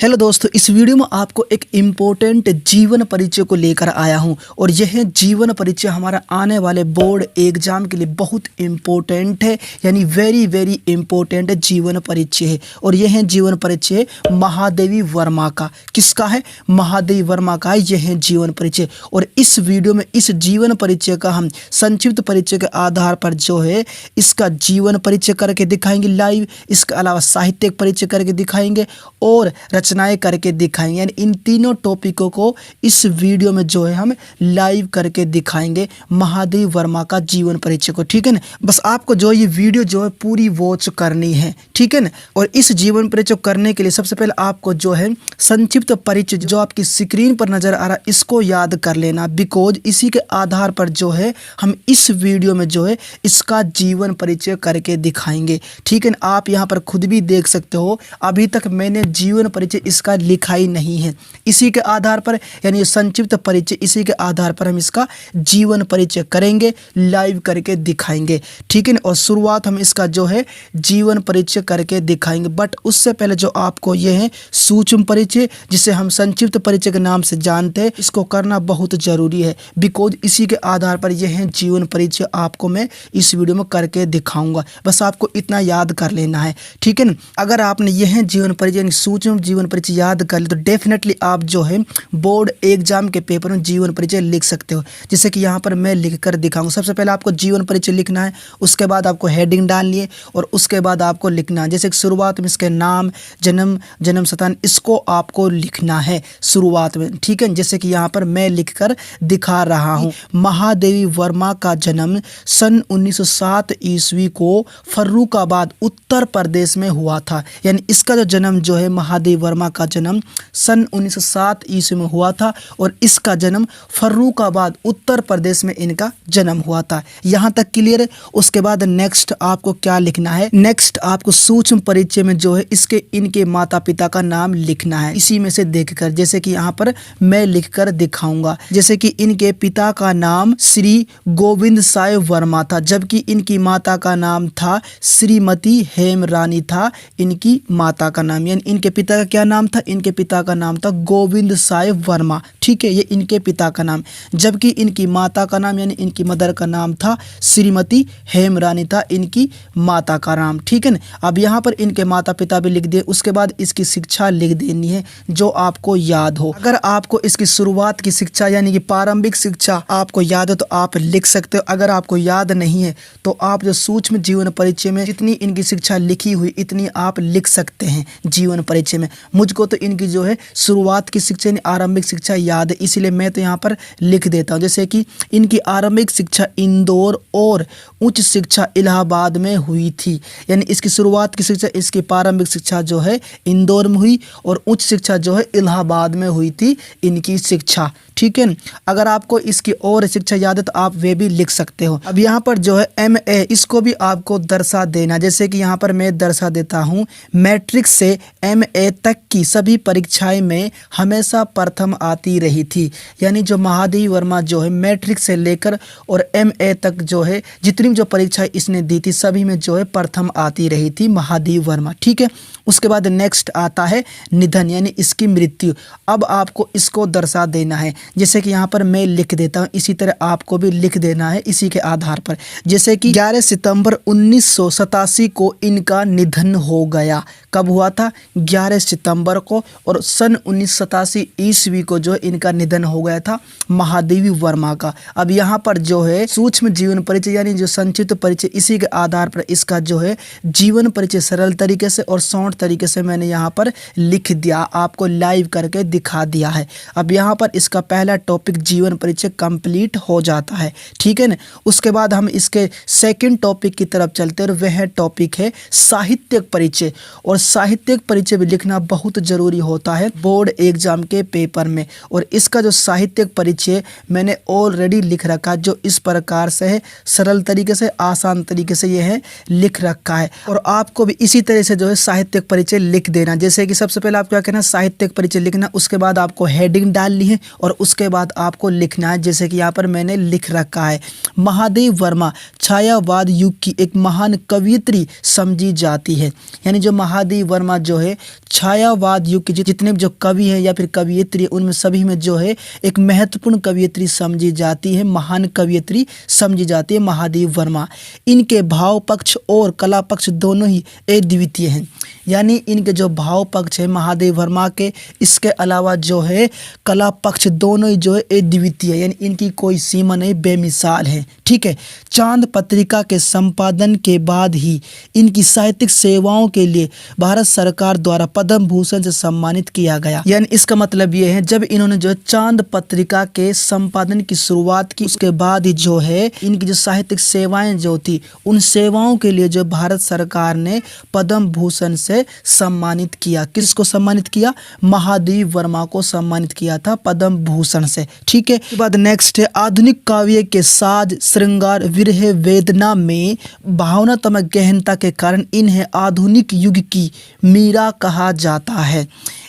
Hello दोस्तों, इस video में आपको एक इम्पोर्टेंट जीवन परिचय को लेकर आया हूं और यह जीवन परिचय हमारा आने वाले बोर्ड एग्जाम के लिए बहुत इम्पोर्टेंट है, यानी वेरी इम्पोर्टेंट जीवन परिचय है। और यह जीवन परिचय महादेवी वर्मा का, किसका है? महादेवी वर्मा का है यह जीवन परिचय। और इस वीडियो में इस जीवन परिचय का हम संक्षिप्त परिचय के आधार पर जो है इसका जीवन परिचय करके दिखाएंगे लाइव, इसके अलावा साहित्यिक परिचय करके दिखाएंगे और रचनाएं करके दिखाएंगे। यानी इन तीनों टॉपिकों को इस वीडियो में जो है हम लाइव करके दिखाएंगे महादेवी वर्मा का जीवन परिचय को, ठीक है ना। बस आपको जो ये वीडियो जो है पूरी वॉच करनी है, ठीक है ना। और इस जीवन परिचय करने के लिए सबसे पहले आपको जो है संक्षिप्त परिचय जो आपकी स्क्रीन पर नजर आ रहा है इसको याद कर लेना, बिकॉज इसी के आधार पर जो है हम इस वीडियो में जो है इसका जीवन परिचय करके दिखाएंगे, ठीक है ना। आप यहाँ पर खुद भी देख सकते हो, अभी तक मैंने जीवन परिचय इसका लिखा ही नहीं है। इसी के आधार पर यानी संक्षिप्त परिचय, इसी के आधार पर हम इसका जीवन परिचय करेंगे, लाइव करके दिखाएंगे, ठीक है ना। और शुरुआत हम इसका जो है जीवन परिचय करके दिखाएंगे। बट उससे पहले जो आपको यह है सूक्ष्म परिचय, जिसे हम संक्षिप्त परिचय के नाम से जानते हैं, इसको करना बहुत जरूरी है, बिकॉज इसी के आधार पर यह जीवन परिचय आपको मैं इस वीडियो में करके दिखाऊंगा। बस आपको इतना याद कर लेना है, ठीक है ना। अगर आपने यह जीवन परिचय सूक्ष्म जीवन परिचय याद कर ले तो डेफिनेटली आप जो है बोर्ड एग्जाम के पेपर में जीवन परिचय लिख सकते हो। जैसे कि यहाँ पर मैं लिख कर दिखाऊंगा। सबसे पहले आपको जीवन परिचय लिखना है, उसके बाद आपको हेडिंग डालनी है और उसके बाद आपको लिखना है। जैसे कि शुरुआत में इसके नाम, जन्म स्थान, इसको आपको लिखना है शुरुआत में, ठीक है। जैसे कि यहाँ पर मैं लिख कर दिखा रहा हूँ, महादेवी वर्मा का जन्म सन 1907 ईस्वी को फर्रुखाबाद उत्तर प्रदेश में हुआ था। यानी इसका जो जन्म जो है महादेवी वर्मा का जन्म सन 1907 ईस्वी में हुआ था और इसका जन्म फर्रुखाबाद उत्तर प्रदेश में इनका जन्म हुआ था। यहाँ तक क्लियर है। उसके बाद नेक्स्ट आपको क्या लिखना है? नेक्स्ट आपको सूक्ष्म परिचय में जो है इनके माता पिता का नाम लिखना है, इसी में से देखकर। जैसे कि यहाँ पर मैं लिखकर दिखाऊंगा। जैसे कि इनके पिता का नाम श्री गोविंद साहेब वर्मा था, जबकि इनकी माता का नाम था श्रीमती हेमरानी था इनकी माता का नाम। यानी इनके पिता का क्या नाम था? इनके पिता का नाम था गोविंद साहेब वर्मा, ठीक है। ये इनके पिता का नाम, जबकि इनकी माता का नाम यानी इनकी मदर का नाम था श्रीमती हेमरानी था इनकी माता का नाम, ठीक है ना। अब यहाँ पर इनके माता पिता भी लिख दिए। उसके बाद इसकी शिक्षा लिख देनी है जो आपको याद हो। अगर आपको इसकी शुरुआत की शिक्षा यानी कि प्रारंभिक शिक्षा आपको याद हो तो आप लिख सकते हो। अगर आपको याद नहीं है तो आप जो सूक्ष्म जीवन परिचय में जितनी इनकी शिक्षा लिखी हुई इतनी आप लिख सकते हैं जीवन परिचय में। मुझको तो इनकी जो है शुरुआत की शिक्षा यानी आरंभिक शिक्षा याद है, इसलिए मैं तो यहाँ पर लिख देता हूँ। जैसे कि इनकी आरंभिक शिक्षा इंदौर और उच्च शिक्षा इलाहाबाद में हुई थी। यानी इसकी शुरुआत की शिक्षा, इसकी प्रारंभिक शिक्षा जो है इंदौर में हुई और उच्च शिक्षा जो है इलाहाबाद में हुई थी इनकी शिक्षा, ठीक है। अगर आपको इसकी और शिक्षा याद है तो आप वे भी लिख सकते हो। अब यहाँ पर जो है MA, इसको भी आपको दर्शा देना। जैसे कि यहाँ पर मैं दर्शा देता हूँ, मैट्रिक से MA तक की सभी परीक्षाएं में हमेशा प्रथम आती रही थी। यानी जो महादेवी वर्मा जो है मैट्रिक से लेकर और MA तक जो है जितनी जो परीक्षाएं इसने दी थी सभी में जो है प्रथम आती रही थी महादेवी वर्मा, ठीक है। उसके बाद नेक्स्ट आता है निधन यानी इसकी मृत्यु। अब आपको इसको दर्शा देना है। जैसे कि यहाँ पर मैं लिख देता हूँ, इसी तरह आपको भी लिख देना है इसी के आधार पर। जैसे कि 11 सितंबर 1987 को इनका निधन हो गया। कब हुआ था? 11 सितंबर को। और सन 1987 ईस्वी को जो इनका निधन हो गया था महादेवी वर्मा का। अब यहाँ पर जो है सूक्ष्म जीवन परिचय यानी जो संक्षिप्त परिचय, इसी के आधार पर इसका जो है जीवन परिचय सरल तरीके से और शॉर्ट तरीके से मैंने यहाँ पर लिख दिया, आपको लाइव करके दिखा दिया है। अब यहाँ पर इसका पहला टॉपिक जीवन परिचय कंप्लीट हो जाता है, ठीक है ना। उसके बाद हम इसके सेकंड टॉपिक की तरफ चलते हैं और वह टॉपिक है साहित्यिक परिचय। और साहित्यिक परिचय भी लिखना बहुत जरूरी होता है बोर्ड एग्जाम के पेपर में। और इसका जो साहित्यिक परिचय मैंने ऑलरेडी लिख रखा जो इस प्रकार से है, सरल तरीके से आसान तरीके से यह है लिख रखा है। और आपको भी इसी तरह से जो है साहित्यिक साहित्यिक परिचय लिख देना। जैसे कि सबसे पहले आपको क्या करना है, साहित्यिक परिचय लिखना, उसके बाद आपको हेडिंग डालनी है और उसके बाद आपको लिखना है। जैसे कि यहाँ पर मैंने लिख रखा है, महादेव वर्मा छायावाद युग की एक महान कवयित्री समझी जाती है। यानी जो महादेव वर्मा जो है छायावाद युग के जितने भी जो कवि हैं या फिर कवयित्री, उनमें सभी में जो है एक महत्वपूर्ण कवयित्री समझी जाती है, महान कवयित्री समझी जाती है महादेव वर्मा। इनके भाव पक्ष और कला पक्ष दोनों ही अद्वितीय हैं। यानी इनके जो भाव पक्ष है महादेव वर्मा के, इसके अलावा जो है कला पक्ष दोनों ही जो है अद्वितीय है, यानी इनकी कोई सीमा नहीं, बेमिसाल है। ठीक है। चांद पत्रिका के संपादन के बाद ही इनकी साहित्यिक सेवाओं के लिए भारत सरकार द्वारा पद्म भूषण से सम्मानित किया गया। यानी इसका मतलब ये है, जब इन्होंने जो चांद पत्रिका के संपादन की शुरुआत की, उसके बाद ही जो है इनकी जो साहित्यिक सेवाएं जो थी, उन सेवाओं के लिए जो भारत सरकार ने पद्म भूषण से सम्मानित किया। किसको सम्मानित किया? महादेव वर्मा को सम्मानित किया था पद्म भूषण से। ठीक है। उसके बाद नेक्स्ट है, आधुनिक काव्य के साज, श्रृंगार, विरह, वेदना में भावनात्मक गहनता के कारण इन्हें आधुनिक युग की मीरा कहा जाता है।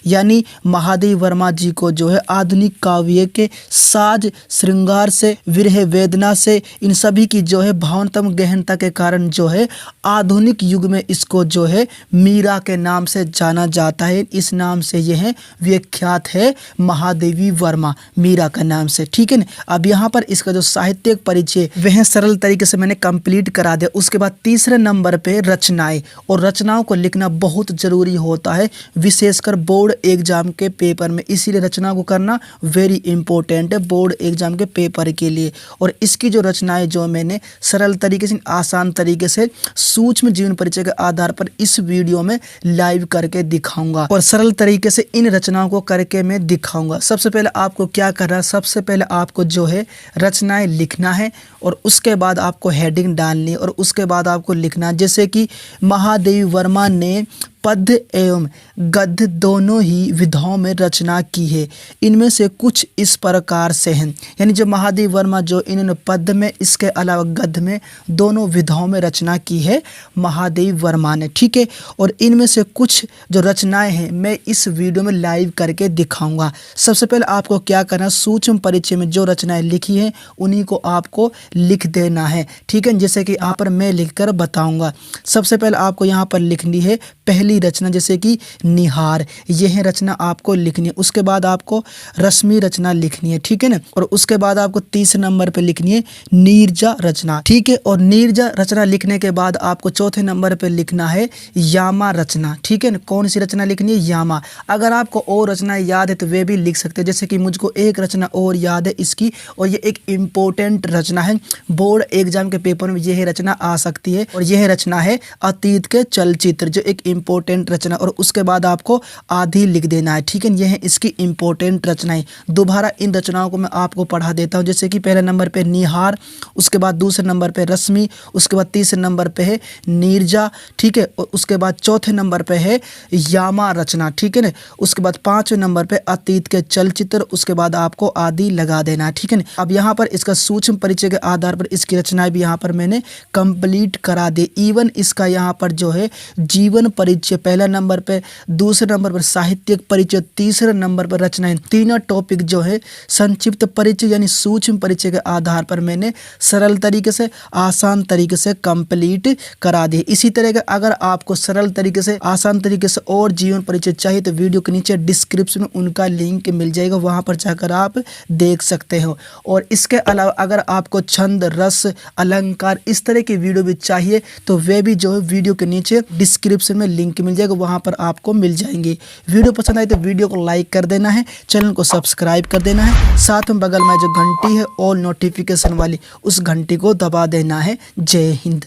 यानी महादेव वर्मा जी को जो है आधुनिक काव्य के साज, श्रृंगार से, विरह, वेदना से, इन सभी की जो है भावनात्मक गहनता के कारण जो है आधुनिक युग में इसको जो है मीरा के नाम से जाना जाता है। इस नाम से यह विख्यात है महादेवी वर्मा, मीरा का नाम से। ठीक है ना। अब यहाँ पर इसका जो साहित्यिक परिचय वह सरल तरीके से मैंने कंप्लीट करा दिया। उसके बाद तीसरे नंबर पे रचनाएं, और रचनाओं को लिखना बहुत जरूरी होता है, विशेषकर बोर्ड एग्जाम के पेपर में। इसीलिए रचना को करना वेरी इंपॉर्टेंट है बोर्ड एग्जाम के पेपर के लिए। और इसकी जो रचनाएं जो मैंने सरल तरीके से, आसान तरीके से, सूक्ष्म जीवन परिचय के आधार पर इस वीडियो में लाइव करके दिखाऊंगा, और सरल तरीके से इन रचनाओं को करके मैं दिखाऊंगा। सबसे पहले आपको क्या करना है, सबसे पहले आपको जो है रचनाएं लिखना है और उसके बाद आपको हेडिंग डालनी है और उसके बाद आपको लिखना है। जैसे कि महादेव वर्मा ने पद्य एवं गद्य दोनों ही विधाओं में रचना की है। इनमें से कुछ इस प्रकार से हैं। यानी जो महादेव वर्मा जो इन्होंने पद्य में, इसके अलावा गद्य में, दोनों विधाओं में रचना की है महादेव वर्मा ने। ठीक है। और इनमें से कुछ जो रचनाएं हैं मैं इस वीडियो में लाइव करके दिखाऊंगा। सबसे पहले आपको क्या करना है, सूक्ष्म परिचय में जो रचनाएं लिखी हैं उन्हीं को आपको लिख देना है। ठीक है। जैसे कि यहाँ पर मैं लिखकर बताऊंगा। सबसे पहले आपको यहाँ पर लिखनी है पहली रचना, जैसे कि निहार, यह रचना आपको लिखनी है। उसके बाद आपको रश्मि रचना लिखनी है। ठीक है ना। और उसके बाद आपको तीसरे नंबर पे लिखनी है नीरजा रचना। ठीक है। और नीरजा रचना लिखने के बाद आपको चौथे नंबर पे लिखना है यामा रचना। ठीक है ना। कौन सी रचना लिखनी है? यामा। अगर आपको और रचना याद है तो वे भी लिख सकते हैं। जैसे कि मुझको एक रचना और याद है इसकी, और ये एक इम्पोर्टेंट रचना है, बोर्ड एग्जाम के पेपर में यह रचना आ सकती है, और यह रचना है अतीत के चलचित्र, जो एक इम्पोर्टेंट रचना। और उसके बाद आपको आधी लिख देना है। ठीक है। यह है इसकी इंपॉर्टेंट रचनाएं। दोबारा इन रचनाओं को मैं आपको पढ़ा देता हूं। जैसे कि पहले नंबर पे निहार, उसके बाद दूसरे नंबर पे रश्मि, उसके बाद तीसरे नंबर पे है नीरजा। ठीक है। और उसके बाद चौथे नंबर पे है यामा रचना। ठीक है ना। उसके बाद पांचवें नंबर पे अतीत के चलचित्र, उसके बाद आपको आदि लगा देना है। ठीक है ना। अब यहाँ पर इसका सूक्ष्म परिचय के आधार पर इसकी रचनाएं भी यहाँ पर मैंने कंप्लीट करा दी। इवन इसका यहाँ पर जो है जीवन परिचय पहला नंबर पे, दूसरे नंबर पर साहित्यिक परिचय, तीसरे नंबर पर रचनाएं, तीनों टॉपिक जो है संक्षिप्त परिचय यानी सूक्ष्म परिचय के आधार पर मैंने सरल तरीके से, आसान तरीके से कंप्लीट करा दी। इसी तरह का अगर आपको सरल तरीके से, आसान तरीके से और जीवन परिचय चाहिए तो वीडियो के नीचे डिस्क्रिप्शन में उनका लिंक मिल जाएगा, वहां पर जाकर आप देख सकते हो। और इसके अलावा अगर आपको छंद, रस, अलंकार, इस तरह की वीडियो भी चाहिए तो वे भी जो है वीडियो के नीचे डिस्क्रिप्शन में लिंक मिल जाएगा, वहां पर आपको मिल जाएंगे। वीडियो पसंद आए तो वीडियो को लाइक कर देना है, चैनल को सब्सक्राइब कर देना है, साथ में बगल में जो घंटी है ऑल नोटिफिकेशन वाली, उस घंटी को दबा देना है। जय हिंद।